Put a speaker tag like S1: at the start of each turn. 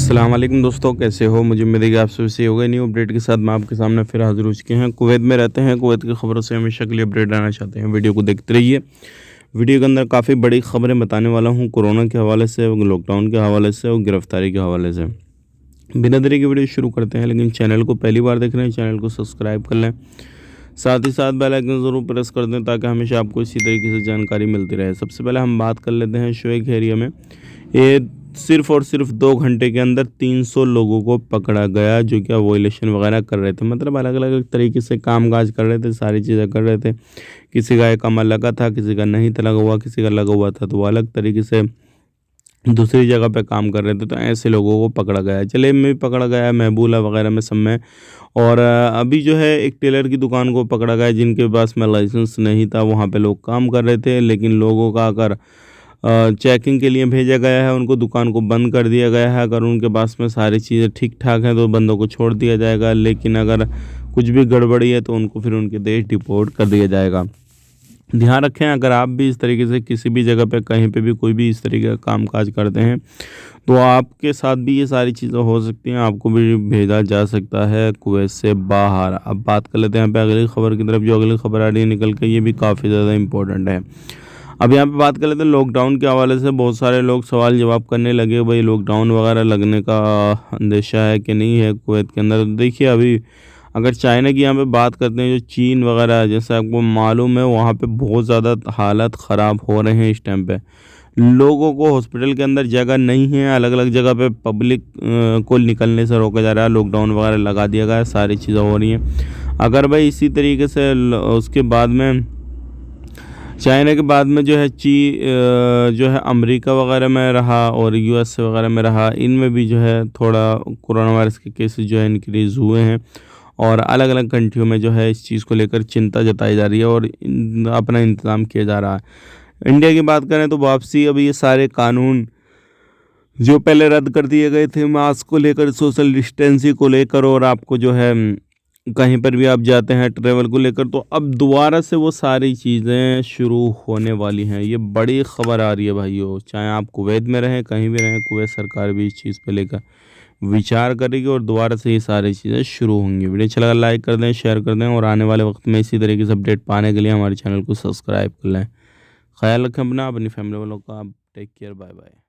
S1: अस्सलाम वालेकुम दोस्तों, कैसे हो? मुझे उम्मीद है कि आप सभी सही हो गए। न्यू अपडेट के साथ मैं आपके सामने फिर हाजिर हो चुके हैं। कुवैत में रहते हैं, कुवैत की खबरों से हमेशा के लिए अपडेट रहना चाहते हैं, वीडियो को देखते रहिए। वीडियो के अंदर काफ़ी बड़ी खबरें बताने वाला हूँ, कोरोना के हवाले से, लॉकडाउन के हवाले से और गिरफ्तारी के हवाले से। बिना देरी के वीडियो शुरू करते हैं, लेकिन चैनल को पहली बार देख रहे हैं, चैनल को सब्सक्राइब कर लें। साथ ही साथ बेल आइकन ज़रूर प्रेस कर दें ताकि हमेशा आपको इसी तरीके से जानकारी मिलती रहे। सबसे पहले हम बात कर लेते हैं शोएक एरिया में। ये सिर्फ़ और सिर्फ 2 घंटे के अंदर 300 लोगों को पकड़ा गया, जो कि वॉयलेशन वगैरह कर रहे थे। मतलब अलग-अलग तरीके से काम-काज कर रहे थे, सारी चीज़ें कर रहे थे। किसी का इकामा लगा था, किसी का नहीं था लगा हुआ, किसी का लगा हुआ था तो वो अलग तरीके से दूसरी जगह पे काम कर रहे थे, तो ऐसे लोगों को पकड़ा गया है। जलेब में भी पकड़ा गया है, महबूला वगैरह में सब में। और अभी जो है एक टेलर की दुकान को पकड़ा गया है, जिनके पास में लाइसेंस नहीं था। वहाँ पे लोग काम कर रहे थे, लेकिन लोगों का अगर चेकिंग के लिए भेजा गया है, उनको दुकान को बंद कर दिया गया है। अगर उनके पास में सारी चीज़ें ठीक-ठाक हैं तो बंदों को छोड़ दिया जाएगा, लेकिन अगर कुछ भी गड़बड़ी है तो उनको फिर उनके देश डिपोर्ट कर दिया जाएगा। ध्यान रखें, अगर आप भी इस तरीके से किसी भी जगह पे कहीं पे भी कोई भी इस तरीके का काम-काज करते हैं, तो आपके साथ भी ये सारी चीज़ें हो सकती हैं, आपको भी भेजा जा सकता है कुवैत से बाहर। अब बात कर लेते हैं यहाँ पे अगली खबर की तरफ। जो अगली खबर आ रही है निकल के, ये भी काफ़ी ज़्यादा इम्पोर्टेंट है। अब यहाँ पे बात कर लेते हैं लॉकडाउन के हवाले से। बहुत सारे लोग सवाल जवाब करने लगे, भाई लॉकडाउन वगैरह लगने का अंदेशा है कि नहीं है कुवैत के अंदर। तो देखिए, अभी अगर चाइना की यहाँ पे बात करते हैं, जो चीन वगैरह है, जैसे आपको मालूम है, वहाँ पे बहुत ज़्यादा हालात ख़राब हो रहे हैं इस टाइम पे। लोगों को हॉस्पिटल के अंदर जगह नहीं है, अलग अलग जगह पे पब्लिक को निकलने से रोका जा रहा है, लॉकडाउन वगैरह लगा दिया गया है, सारी चीज़ें हो रही हैं। अगर भाई इसी तरीके से उसके बाद में चाइना के बाद में जो है जो है अमेरिका वगैरह में रहा और यूएस वगैरह में रहा, इनमें भी जो है थोड़ा कोरोना वायरस के केसेस जो है इंक्रीज़ हुए हैं। और अलग अलग कंट्रियों में जो है इस चीज़ को लेकर चिंता जताई जा रही है और अपना इंतज़ाम किया जा रहा है। इंडिया की बात करें तो वापसी, अभी ये सारे कानून जो पहले रद्द कर दिए गए थे, मास्क को लेकर, सोशल डिस्टेंसिंग को लेकर, और आपको जो है कहीं पर भी आप जाते हैं ट्रैवल को लेकर, तो अब दोबारा से वो सारी चीज़ें शुरू होने वाली हैं। ये बड़ी खबर आ रही है भाइयों। चाहे आप कुवैत में रहें, कहीं भी रहें, कुवैत सरकार भी इस चीज़ पे लेकर विचार करेगी और दोबारा से ये सारी चीज़ें शुरू होंगी। वीडियो अच्छा लगा लाइक कर दें, शेयर कर दें, और आने वाले वक्त में इसी तरीके से अपडेट पाने के लिए हमारे चैनल को सब्सक्राइब कर लें। ख्याल रखें अपना, अपनी फैमिली वालों का। आप टेक केयर, बाय बाय।